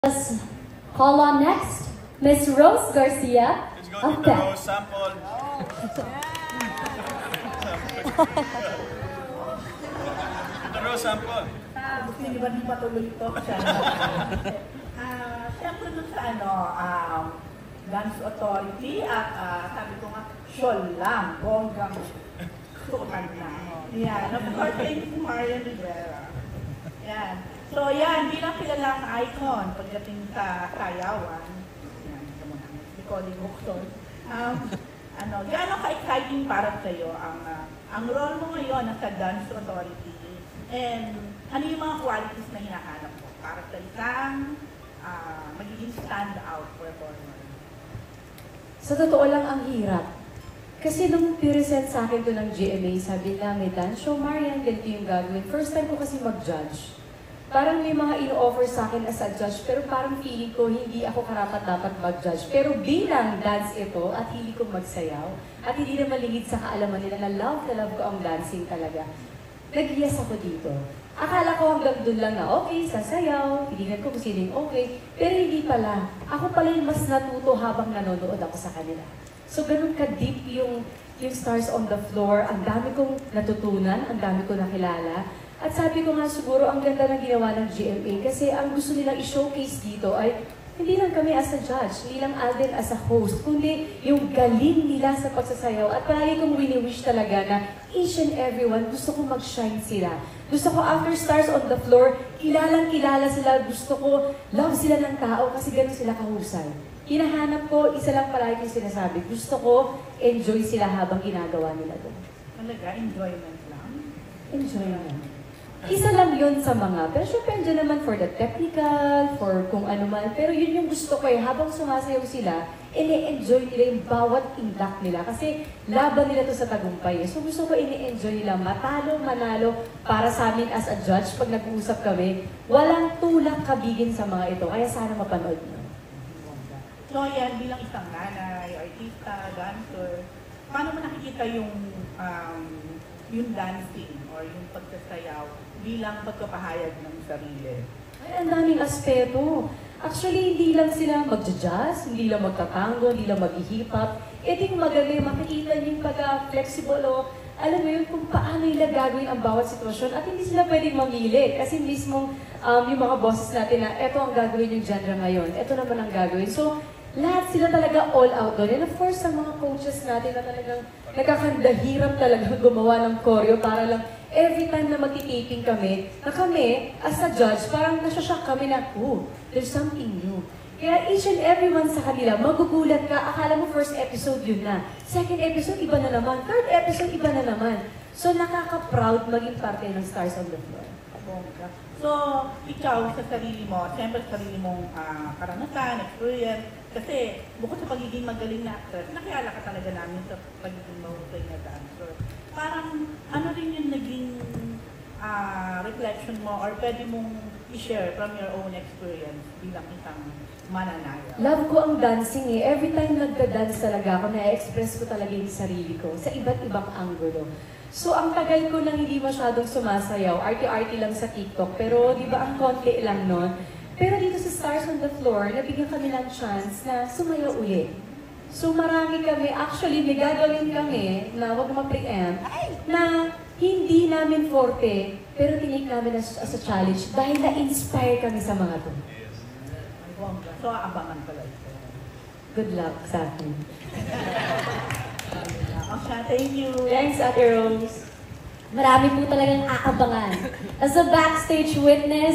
Let's call on next Miss Rose Garcia of the Rose sample. The Rose sample. Gusto niyo ba nang patuloy ito? Siyempre dun sa Dance Authority at sabi ko nga, sure lang, bonggang sukan na. Yan, of course, thank you, Marian Rivera. Yan. So yan, bilang kilalang icon pagdating sa sayawan, yan, Nicole Bukson, gaano ka-exciting para sa'yo ang role mo ngayon sa Dance Authority, and ano yung mga qualities na hinahanap mo para sa isang magiging stand-out performer? Sa totoo lang, ang hirap. Kasi nung present sa akin to ng GMA, sabi nila, may dance show, Marian, ganito yung gagawin. First time ko kasi mag-judge. Parang may mga ino-offer sa akin as a judge, pero parang feeling ko hindi ako karapat-dapat mag-judge. Pero bilang dance ito, at hindi ko magsayaw, at hindi na maligid sa kaalaman nila na love ko ang dancing talaga, nag-yes ako dito. Akala ko hanggang doon lang na okay, sasayaw, tinignan ko kung sino yung okay, pero hindi pala. Ako pala yung mas natuto habang nanonood ako sa kanila. So ganun ka-deep yung Stars on the Floor, ang dami kong natutunan, ang dami kong nakilala. At sabi ko nga siguro ang ganda ng ginawa ng GMA kasi ang gusto nilang i-showcase dito ay hindi lang kami as a judge, hindi lang Alden as a host, kundi yung galing nila sa pagsasayaw. At palagi kong wini-wish talaga na each and everyone, gusto ko mag-shine sila. Gusto ko after Stars on the Floor, kilalang-kilala sila, gusto ko love sila ng tao kasi ganun sila kahusay. Hinahanap ko, isa lang palagi yung sinasabi, gusto ko enjoy sila habang ginagawa nila doon. Talaga, enjoyment lang? Enjoyment. Isa lang yun sa mga, pero syempre andyan naman for the technical, for kung ano man. Pero yun yung gusto ko habang sumasayaw sila, ini-enjoy nila yung bawat impact nila. Kasi laban nila to sa tagumpay. So gusto ko ini-enjoy nila, matalo, manalo, para sa amin as a judge, pag nag-uusap kami, walang tulak kabigin sa mga ito. Kaya sana mapanood nyo. So yan, bilang isang nanay, artista, dancer, paano mo nakikita yung dancing or yung pagsasayaw bilang pagkapahayag ng sarili? Ay, ang daming aspeto. Actually, hindi lang sila magja-jazz, hindi lang magtatango, hindi lang mag-hip hop. Ito yung magaling, makikita niyo yung pagka-flexible o alam mo yun kung paano nila gagawin ang bawat sitwasyon at hindi sila pwedeng mamili kasi mismong yung mga bosses natin na eto ang gagawin yung genre ngayon, eto naman ang gagawin. So, lahat sila talaga all out doon. And of course, sa mga coaches natin na talagang nakakandahirap talaga gumawa ng choreo para lang every time na magti-taping kami, na kami, as a judge, parang nasashock kami na, oh, there's something new. Kaya each and everyone sa kanila, magugulat ka, akala mo first episode yun na. Second episode, iba na naman. Third episode, iba na naman. So, nakaka-proud maging parte ng Stars on the Floor. So, ikaw sa sarili mo, siyempre sa sarili mong karanasan, experience, kasi bukod sa pagiging magaling na actress, nakilala ka talaga namin sa pagiging mahusay na dancer. Parang ano rin yung naging reflection mo or pwede mong i-share from your own experience bilang isang mananaya? Love ko ang dancing Every time nagda-dance talaga ako, na-express ko talaga yung sarili ko sa iba't ibang angulo. So, ang tagal ko nang hindi masyadong sumasayaw, arty-arty lang sa TikTok, pero di ba ang konti lang nun? Pero dito sa Stars on the Floor, nabigyan kami ng chance na sumayaw ulit. So, marami kami, actually, may gagawin kami na wag ma-preempt, na hindi namin forte, pero tinake namin as a challenge dahil na-inspire kami sa mga to. So, aabangan pala ito. Good luck sa akin. Thank you. Thanks, Ate Rose. Marami po talagang aabangan. As a backstage witness,